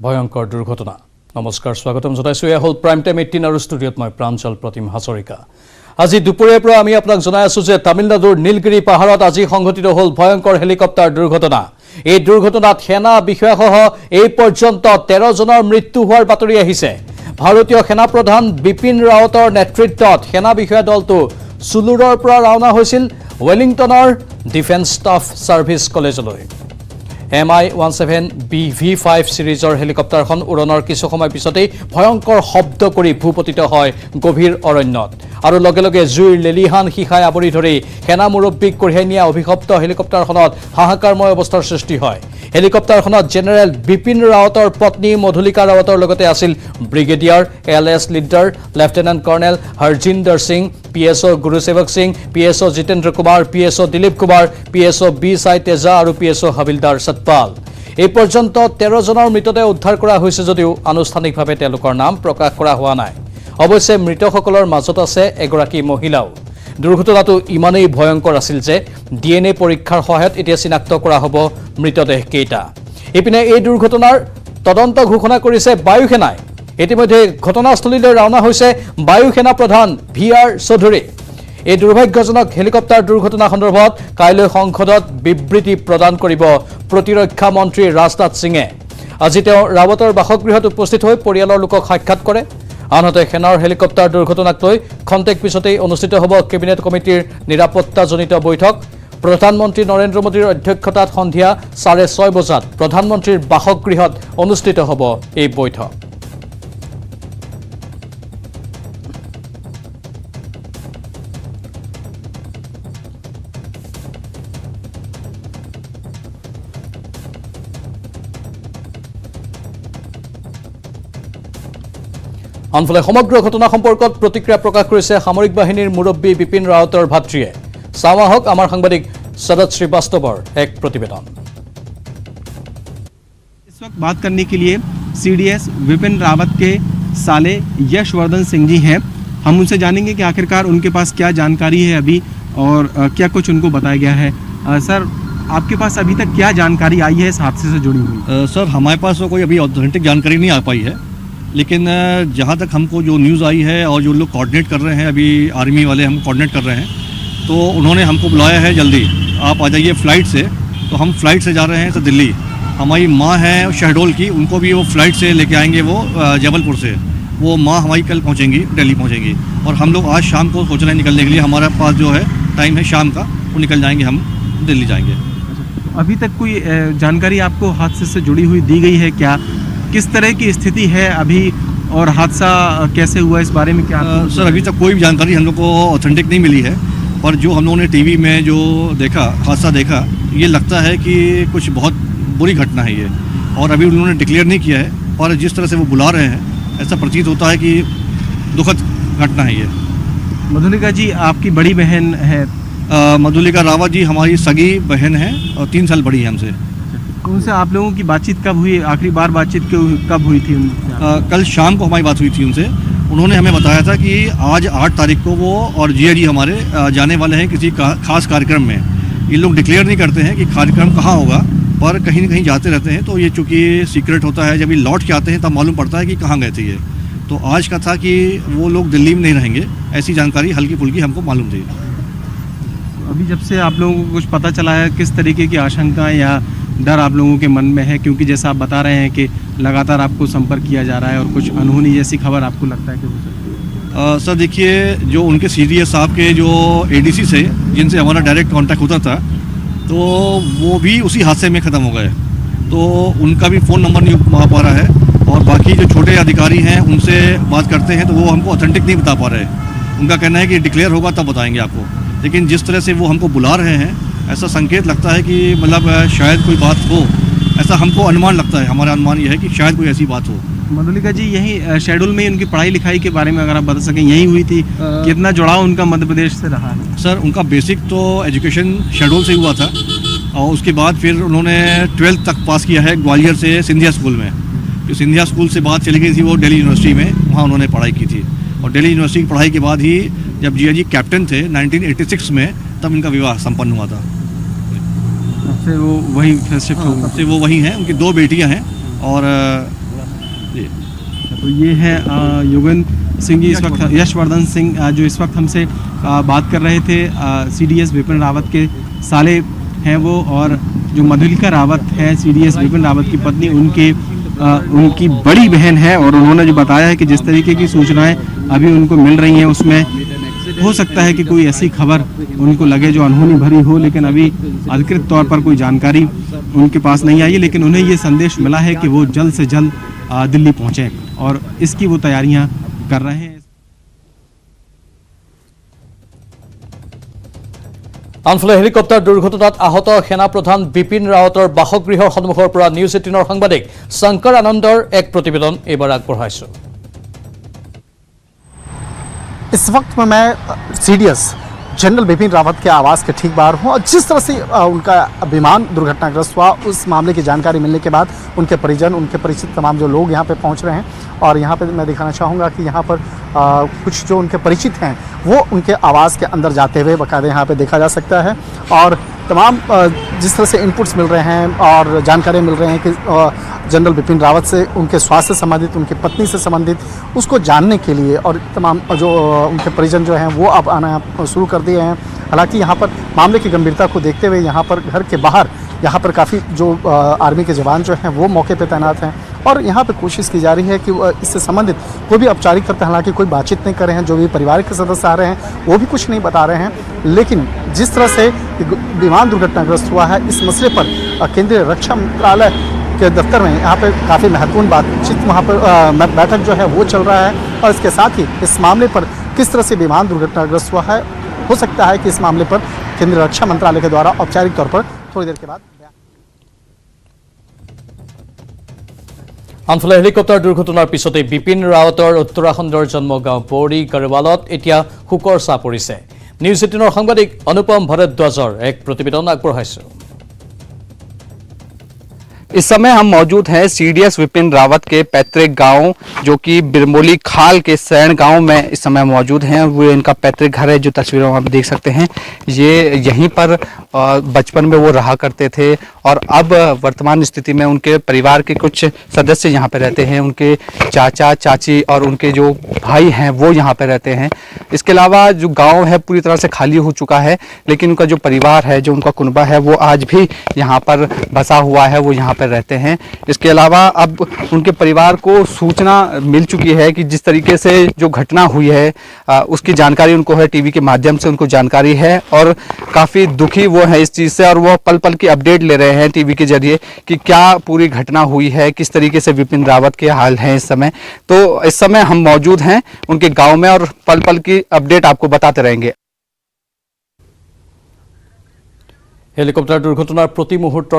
ভয়ঙ্কৰ দুৰ্ঘটনা। নমস্কাৰ, স্বাগতম জনাইছোঁ। এয়া হ'ল প্ৰাইম টাইম 18 আৰু ষ্টুডিঅ'ত মই প্ৰাঞ্জল প্ৰতিম হাজৰিকা। আজি দুপৰীয়াৰ পৰা আমি আপোনাক জনাই আছোঁ যে তামিলনাডুৰ নীলগিৰি পাহাৰত আজি সংঘটিত হ'ল ভয়ঙ্কৰ হেলিকপ্টাৰ দুৰ্ঘটনা। এই দুৰ্ঘটনাত সেনা বিষয়াসহ এই পৰ্যন্ত 13 জনৰ মৃত্যু হোৱাৰ বাতৰি আহিছে। ভাৰতীয় সেনা প্ৰধান বিপিন ৰাৱতৰ নেতৃত্বত সেনা বিষয়া দলটো চুলুৰৰ পৰা ৰাওনা হৈছিল ৱেলিংটনৰ ডিফেন্স ষ্টাফ ছাৰ্ভিচ কলেজলৈ। MI-17BV5 সিৰিজৰ হেলিকপ্টাৰখন উৰণৰ কিছু সময় পিছতেই ভয়ঙ্কৰ শব্দ কৰি ভূপতিত হয় গভীৰ অৰণ্যত আৰু লগে লগে জুইৰ লেলিহান শিখাই আৱৰি ধৰি সেনা মুৰব্বীক কঢ়িয়াই নিয়া অভিশপ্ত হেলিকপ্টাৰখনত হাহাকাৰময় অৱস্থাৰ সৃষ্টি হয়। হেলিকপ্টাৰখনত জেনেৰেল বিপিন ৰাৱতৰ পত্নী মধুলিকা ৰাৱতৰ লগতে আছিল brigadier LS leader lieutenant colonel Harjinder Singh, PSO Gurusewak Singh, PSO Jitendra Kumar, PSO Dilip Kumar, PSO B Sai Teja আৰু PSO হাবিলদাৰ সতপাল। এই পৰ্যন্ত 13 জনৰ মৃতদেহ উদ্ধাৰ কৰা হৈছে যদিও আনুষ্ঠানিকভাৱে তেওঁলোকৰ নাম প্ৰকাশ কৰা হোৱা নাই। অৱশ্যে মৃতসকলৰ মাজত আছে এগৰাকী মহিলাও। দুৰ্ঘটনাটো ইমানেই ভয়ঙ্কৰ আছিল যে DNA পৰীক্ষাৰ সহায়ত এতিয়া চিনাক্ত কৰা হ'ব মৃতদেহ কেইটা। ইপিনে এই দুৰ্ঘটনাৰ তদন্ত ঘোষণা কৰিছে বায়ুসেনাই। ইতিমধ্যে ঘটনাস্থলীলৈ ৰাওনা হৈছে বায়ুসেনা প্ৰধান VR চৌধুৰী। এই দুৰ্ভাগ্যজনক হেলিকপ্টাৰ দুৰ্ঘটনা সন্দৰ্ভত কাইলৈ সংসদত বিবৃতি প্ৰদান কৰিব প্ৰতিৰক্ষা মন্ত্ৰী ৰাজনাথ সিঙে। আজি তেওঁ ৰাৱতৰ বাসগৃহত উপস্থিত হৈ পৰিয়ালৰ লোকক সাক্ষাৎ কৰে। আনহাতে সেনাৰ হেলিকপ্টাৰ দুৰ্ঘটনাক লৈ খন্তেক পিছতেই অনুষ্ঠিত হ'ব কেবিনেট কমিটিৰ নিৰাপত্তাজনিত বৈঠক। প্ৰধানমন্ত্ৰী নৰেন্দ্ৰ মোদীৰ অধ্যক্ষতাত সন্ধিয়া 6:30 বজাত প্ৰধানমন্ত্ৰীৰ বাসগৃহত অনুষ্ঠিত হ'ব এই বৈঠক। আনফালে সমগ্ৰ ঘটনা সম্পৰ্কত প্ৰতিক্ৰিয়া প্ৰকাশ কৰিছে সামৰিক বাহিনীৰ মুৰব্বী বিপিন ৰাৱতৰ ভাতৃয়ে। চাওঁ আহক আমাৰ সাংবাদিক শৰদ শ্ৰীবাস্তৱৰ এক প্ৰতিবেদন। इस वक्त बात करने के लिए CDS विपिन रावत के साले यशवर्धन सिंह जी हैं। हम उनसे जानेंगे कि आखिरकार उनके पास क्या जानकारी है अभी और क्या कुछ उनको बताया गया है। सर, आपके पास अभी तक क्या जानकारी आई है इस हादसे से जुड़ी हुई? सर, हमारे पास तो कोई अभी ऑथेंटिक जानकारी नहीं आ पाई है, लेकिन जहाँ तक हमको जो न्यूज़ आई है और जो लोग कोऑर्डिनेट कर रहे हैं, अभी आर्मी वाले हम कोऑर्डिनेट कर रहे हैं, तो उन्होंने हमको बुलाया है जल्दी आप आ जाइए फ्लाइट से। तो हम फ्लाइट से जा रहे हैं तो दिल्ली। हमारी माँ हैं शहडोल की, उनको भी वो फ्लाइट से लेके आएंगे, वो जबलपुर से। वो माँ हमारी कल पहुँचेंगी, दिल्ली पहुँचेंगी और हम लोग आज शाम को सोच रहे हैं निकलने के लिए। हमारे पास जो है टाइम है शाम का, वो निकल जाएंगे, हम दिल्ली जाएंगे। अभी तक कोई जानकारी आपको हादसे से जुड़ी हुई दी गई है क्या? किस तरह की स्थिति है अभी और हादसा कैसे हुआ, इस बारे में क्या? सर, अभी तक कोई भी जानकारी हम लोग को ऑथेंटिक नहीं मिली है, पर जो हम लोगों ने टीवी में जो देखा, हादसा देखा, ये लगता है कि कुछ बहुत बुरी घटना है ये। और अभी उन्होंने डिक्लेयर नहीं किया है, पर जिस तरह से वो बुला रहे हैं ऐसा प्रतीत होता है कि दुखद घटना है ये। मधुलिका जी आपकी बड़ी बहन है? मधुलिका रावत जी हमारी सगी बहन है और 3 साल बड़ी है हमसे। उनसे आप लोगों की बातचीत कब हुई? आखिरी बार बातचीत कब हुई थी उनसे? कल शाम को हमारी बात हुई थी उनसे। उन्होंने हमें बताया था कि आज 8 तारीख को वो और जिया जी हमारे जाने वाले हैं किसी खास कार्यक्रम में। ये लोग डिक्लेयर नहीं करते हैं कि कार्यक्रम कहाँ होगा, पर कहीं न कहीं जाते रहते हैं। तो ये चूँकि सीक्रेट होता है, जब ये लौट के आते हैं तब मालूम पड़ता है कि कहाँ गए थे ये। तो आज का था कि वो लोग दिल्ली में नहीं रहेंगे, ऐसी जानकारी हल्की फुल्की हमको मालूम थी। अभी जब से आप लोगों को कुछ पता चला है, किस तरीके की आशंका या डर आप लोगों के मन में है? क्योंकि जैसा आप बता रहे हैं कि लगातार आपको संपर्क किया जा रहा है और कुछ अनहोनी जैसी खबर आपको लगता है कि हो सकती है? सर देखिए, जो उनके CDS साहब के जो ADC से जिनसे हमारा डायरेक्ट कांटेक्ट होता था, तो वो भी उसी हादसे में ख़त्म हो गए। तो उनका भी फ़ोन नंबर नहीं आ पा रहा है और बाकी जो छोटे अधिकारी हैं उनसे बात करते हैं तो वो हमको ऑथेंटिक नहीं बता पा रहे। उनका कहना है कि डिक्लेयर होगा तब बताएंगे आपको, लेकिन जिस तरह से वो हमको बुला रहे हैं ऐसा संकेत लगता है कि मतलब शायद कोई बात हो, ऐसा हमको अनुमान लगता है। हमारा अनुमान ये है कि शायद कोई ऐसी बात हो। मधुलिका जी, यही शेड्यूल में उनकी पढ़ाई लिखाई के बारे में अगर आप बता सकें, यही हुई थी? कितना जुड़ाव उनका मध्य प्रदेश से रहा है? सर, उनका बेसिक तो एजुकेशन शेड्यूल से हुआ था और उसके बाद फिर उन्होंने 12th तक पास किया है ग्वालियर से सिंधिया स्कूल में। जो सिंधिया स्कूल से बात चली गई थी वो दिल्ली यूनिवर्सिटी में, वहाँ उन्होंने पढ़ाई की थी। और दिल्ली यूनिवर्सिटी की पढ़ाई के बाद ही जब जिया जी कैप्टन थे 1986 में, तब इनका विवाह संपन्न हुआ था। वो वही शिफ्ट हो? वो वही हैं, उनकी 2 बेटियां हैं और तो ये है योगेंद्र सिंह जी, इस वक्त यशवर्धन सिंह जो इस वक्त हमसे बात कर रहे थे। CDS विपिन रावत के साले हैं वो, और जो मधुलिका रावत है CDS विपिन रावत की पत्नी, उनकी बड़ी बहन है। और उन्होंने जो बताया है कि जिस तरीके की सूचनाएं अभी उनको मिल रही हैं, उसमें हो सकता है कि कोई ऐसी खबर उनको लगे जो अनहोनी भरी हो, लेकिन अभी अधिकृत तौर पर कोई जानकारी उनके पास नहीं आई है। लेकिन उन्हें ये संदेश मिला है कि वो जल्द से जल्द दिल्ली पहुंचे, और इसकी वो तैयारियां कर रहे हैं। আনফালে হেলিকপ্টাৰ দুৰ্ঘটনাত আহত সেনা প্ৰধান বিপিন ৰাৱতৰ বাসগৃহৰ সন্মুখৰ পৰা নিউজ 18ৰ সাংবাদিক শংকৰ আনন্দৰ এক প্ৰতিবেদন এইবাৰ আগবঢ়াইছো। इस वक्त में मैं CDS जनरल बिपिन रावत के आवास के ठीक बाहर हूँ, और जिस तरह से उनका विमान दुर्घटनाग्रस्त हुआ, उस मामले की जानकारी मिलने के बाद उनके परिजन, उनके परिचित तमाम जो लोग यहाँ पे पहुँच रहे हैं। और यहाँ पे मैं दिखाना चाहूँगा कि यहाँ पर कुछ जो उनके परिचित हैं वो उनके आवास के अंदर जाते हुए बाकायदा यहाँ पे देखा जा सकता है। और तमाम जिस तरह से इनपुट्स मिल रहे हैं और जानकारी मिल रहे हैं कि जनरल बिपिन रावत से उनके स्वास्थ्य से संबंधित, उनकी पत्नी से संबंधित, उसको जानने के लिए और तमाम जो उनके परिजन जो हैं वो अब आना शुरू कर दिए हैं। हालांकि यहाँ पर मामले की गंभीरता को देखते हुए यहाँ पर घर के बाहर यहाँ पर काफ़ी जो आर्मी के जवान जो हैं वो मौके पे तैनात हैं, और यहाँ पे कोशिश की जा रही है कि इससे संबंधित कोई भी औपचारिक तथ्य, हालांकि कोई बातचीत नहीं कर रहे हैं, जो भी परिवार के सदस्य आ रहे हैं वो भी कुछ नहीं बता रहे हैं। लेकिन जिस तरह से विमान दुर्घटनाग्रस्त हुआ है, इस मसले पर केंद्रीय रक्षा मंत्रालय के दफ्तर में यहाँ पे काफ़ी महत्वपूर्ण बातचीत वहाँ पर बैठक जो है वो चल रहा है। और इसके साथ ही इस मामले पर किस तरह से विमान दुर्घटनाग्रस्त हुआ है, हो सकता है कि इस मामले पर केंद्रीय रक्षा मंत्रालय के द्वारा औपचारिक तौर पर थोड़ी देर के बाद। আনফালে হেলিকপ্টাৰ দুৰ্ঘটনাৰ পিছতে বিপিন ৰাৱতৰ উত্তৰাখণ্ডৰ জন্মগাঁও বৌৰী গড়ৱালত এতিয়া শোকৰ ছাঁ পৰিছে। নিউজ 18ৰ সাংবাদিক অনুপম ভৰদ্বাজৰ এক প্ৰতিবেদন আগবঢ়াইছো। इस समय हम मौजूद हैं CDS विपिन रावत के पैतृक गांव, जो कि बिरमोली खाल के सैण गांव में इस समय मौजूद हैं। वो इनका पैतृक घर है, जो तस्वीरों में आप देख सकते हैं। ये यहीं पर बचपन में वो रहा करते थे, और अब वर्तमान स्थिति में उनके परिवार के कुछ सदस्य यहाँ पर रहते हैं। उनके चाचा चाची और उनके जो भाई हैं वो यहाँ पर रहते हैं। इसके अलावा जो गाँव है पूरी तरह से खाली हो चुका है, लेकिन उनका जो परिवार है, जो उनका कुनबा है, वो आज भी यहाँ पर बसा हुआ है, वो यहाँ पर रहते हैं। इसके अलावा अब उनके परिवार को सूचना मिल चुकी है कि जिस तरीके से जो घटना हुई है उसकी जानकारी उनको है, टीवी के माध्यम से उनको जानकारी है, और काफ़ी दुखी वो है इस चीज़ से। और वो पल पल की अपडेट ले रहे हैं टीवी के जरिए कि क्या पूरी घटना हुई है, किस तरीके से विपिन रावत के हाल हैं इस समय। तो इस समय हम मौजूद हैं उनके गाँव में, और पल पल की अपडेट आपको बताते रहेंगे। হেলিকপ্টাৰ দুৰ্ঘটনাৰ প্ৰতি মুহূৰ্তৰ